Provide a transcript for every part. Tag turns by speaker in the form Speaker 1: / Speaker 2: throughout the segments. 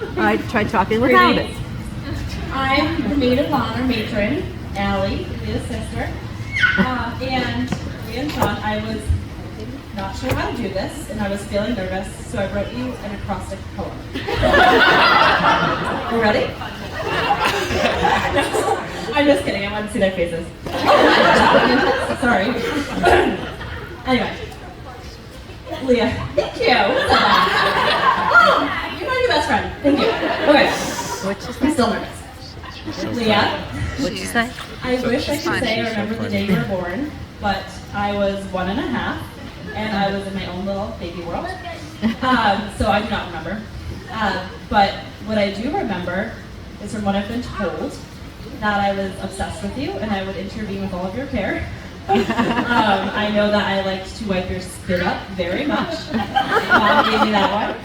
Speaker 1: All right, try talking without it.
Speaker 2: I'm the maid of honor matron, Allie, Leah's sister. And Leah and Sean, I was not sure how to do this, and I was feeling nervous, so I wrote you an acrostic poem. You ready? I'm just kidding, I want to see their faces. Sorry. Anyway. Leah, thank you. Oh, you're my new best friend. Thank you. Okay. I'm still nervous. Leah.
Speaker 1: What'd you say?
Speaker 2: I wish I could say I remember the day you were born, but I was 1.5, and I was in my own little baby world. So I do not remember. But what I do remember is from what I've been told, that I was obsessed with you, and I would intervene with all of your care. I know that I liked to wipe your spit up very much. Mom gave me that one.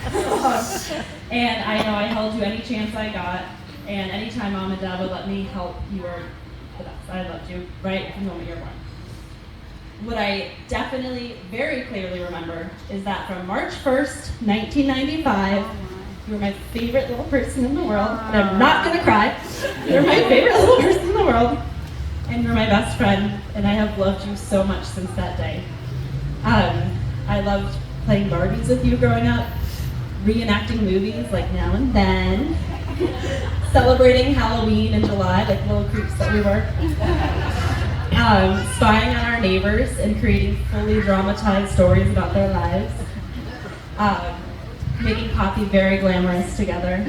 Speaker 2: And I know I held you any chance I got, and anytime Mom and Dad would let me help, you were the best. I loved you right from the moment you were born. What I definitely very clearly remember is that from March 1st, 1995, you were my favorite little person in the world, and I'm not gonna cry. You're my favorite little person in the world. And you're my best friend, and I have loved you so much since that day. I loved playing Barbies with you growing up, reenacting movies like Now and Then, celebrating Halloween in July like little creeps that we were, spying on our neighbors and creating fully dramatized stories about their lives, making coffee very glamorous together.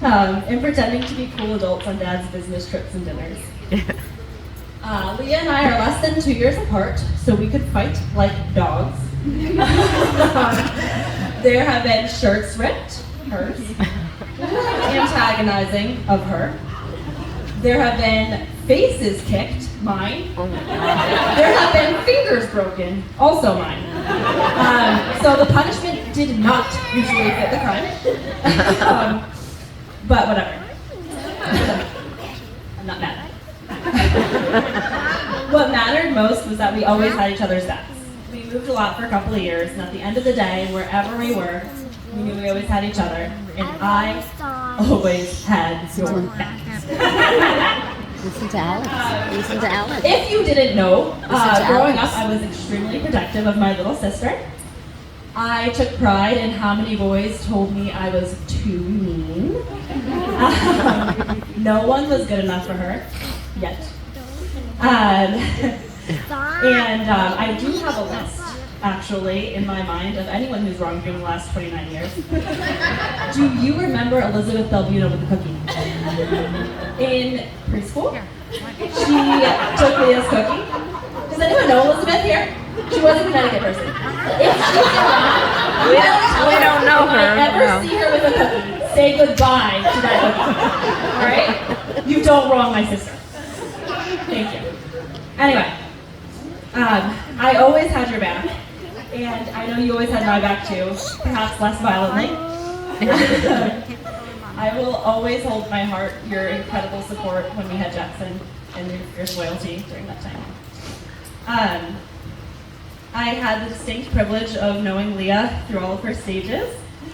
Speaker 2: And pretending to be cool adults on Dad's business trips and dinners. Leah and I are less than 2 years apart, so we could fight like dogs. There have been shirts ripped, hers, antagonizing of her. There have been faces kicked, mine. There have been fingers broken, also mine. So the punishment did not usually fit the crime. But whatever. I'm not mad. What mattered most was that we always had each other's backs. We moved a lot for a couple of years, and at the end of the day, wherever we were, we knew we always had each other, and I always had your backs.
Speaker 1: Listen to Alex. Listen to Alex.
Speaker 2: If you didn't know, growing up, I was extremely protective of my little sister. I took pride in how many boys told me I was too mean. No one was good enough for her, yet. And I do have a list, actually, in my mind of anyone who's wronged me in the last 29 years. Do you remember Elizabeth Belbuno with the cookie? In preschool, she took Leah's cookie. Does anyone know Elizabeth here? She was a Connecticut person. If she did not,
Speaker 1: we don't know her.
Speaker 2: If I ever see her with a cookie, say goodbye to that cookie. Alright? You don't wrong my sister. Thank you. Anyway, I always had your back, and I know you always had my back too, perhaps less violently. I will always hold in my heart your incredible support when we had Jackson and your fierce loyalty during that time. I had the distinct privilege of knowing Leah through all of her stages.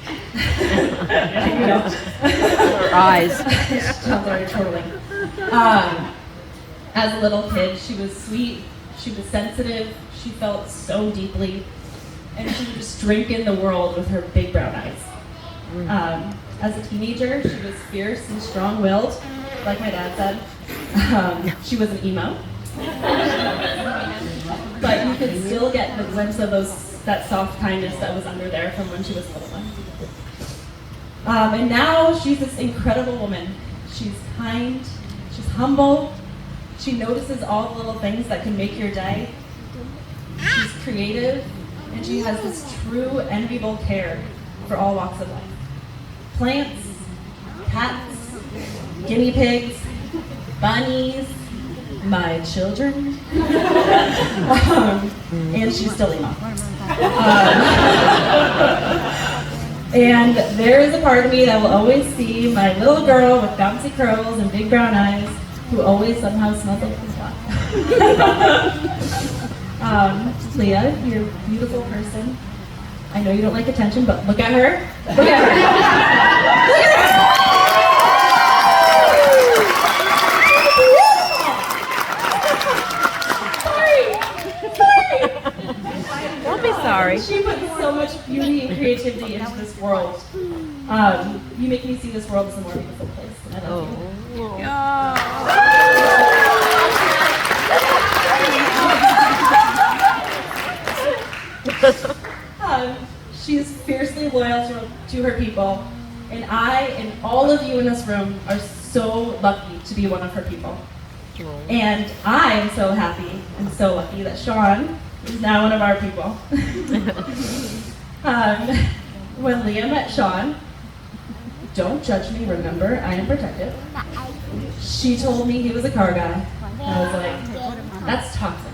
Speaker 2: You know.
Speaker 1: Her eyes.
Speaker 2: She's already chortling. As a little kid, she was sweet, she was sensitive, she felt so deeply, and she would just drink in the world with her big brown eyes. As a teenager, she was fierce and strong-willed, like my dad said. She was an emo. But you could still get the glimpse of that soft kindness that was under there from when she was a little one. And now she's this incredible woman. She's kind, she's humble, she notices all the little things that can make your day. She's creative, and she has this true, enviable care for all walks of life. Plants, cats, guinea pigs, bunnies, my children, and she's still emo. And there is a part of me that will always see my little girl with bouncy curls and big brown eyes, who always somehow smells like pizza. Leah, you're a beautiful person. I know you don't like attention, but look at her. Look at her. world. You make me see this world as a more beautiful place. And I love you. She's fiercely loyal to her people, and I and all of you in this room are so lucky to be one of her people. And I am so happy and so lucky that Sean is now one of our people. When Leah met Sean, don't judge me, remember, I am protected. She told me he was a car guy. I was like, that's toxic.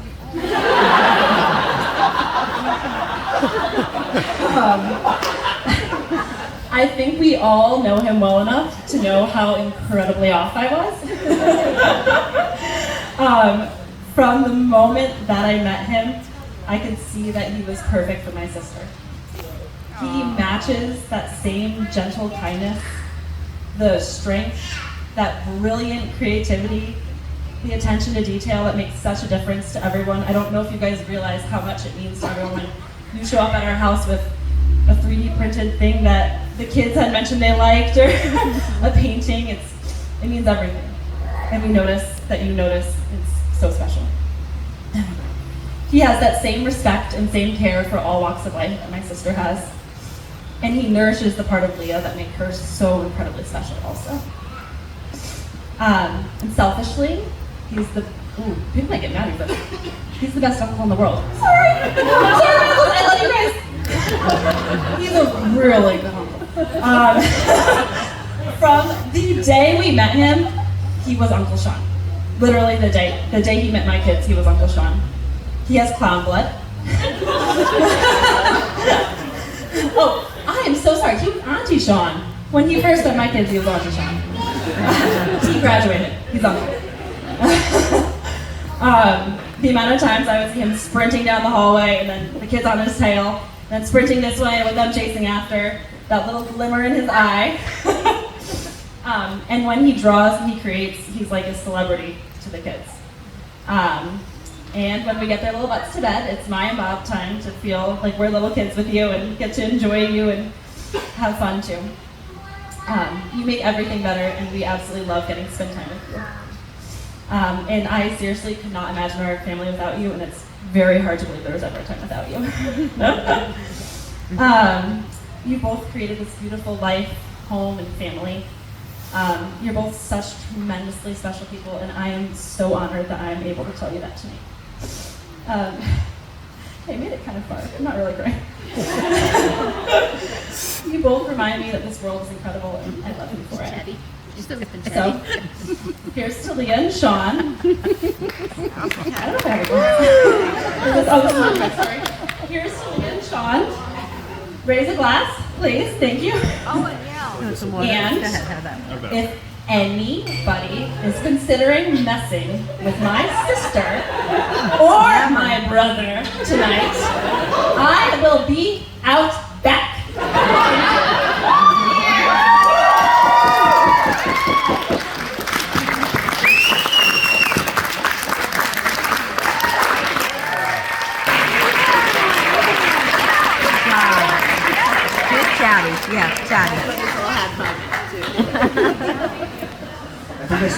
Speaker 2: I think we all know him well enough to know how incredibly off I was. From the moment that I met him, I could see that he was perfect for my sister. He matches that same gentle kindness, the strength, that brilliant creativity, the attention to detail that makes such a difference to everyone. I don't know if you guys realize how much it means to everyone when you show up at our house with a 3D printed thing that the kids had mentioned they liked, or a painting. It means everything. And we notice that you notice. It's so special. He has that same respect and same care for all walks of life that my sister has. And he nourishes the part of Leah that make her so incredibly special also. And selfishly, he's the, people might get mad at me, but he's the best uncle in the world. Sorry, I love you guys. He's a really good uncle. From the day we met him, he was Uncle Sean. Literally the day he met my kids, he was Uncle Sean. He has clown blood. Oh, I am so sorry. He was Auntie Sean. When he first met my kids, he was Auntie Sean. He graduated. He's uncle. The amount of times I would see him sprinting down the hallway and then the kids on his tail, then sprinting this way with them chasing after, that little glimmer in his eye. And when he draws and he creates, he's like a celebrity to the kids. And when we get their little butts to bed, it's my and Bob time to feel like we're little kids with you and get to enjoy you and have fun too. You make everything better, and we absolutely love getting to spend time with you. And I seriously could not imagine our family without you, and it's very hard to believe there was ever a time without you. You both created this beautiful life, home, and family. You're both such tremendously special people, and I am so honored that I'm able to tell you that tonight. I made it kind of far. I'm not really crying. You both remind me that this world is incredible, and I love you for it. So, here's to Leah and Sean. I don't know if I have a glass. Sorry. Here's to Leah and Sean. Raise a glass, please. Thank you. And if anybody is considering messing with my sister or my brother tonight, I will be out back.
Speaker 1: Chatty. Yeah, chatty.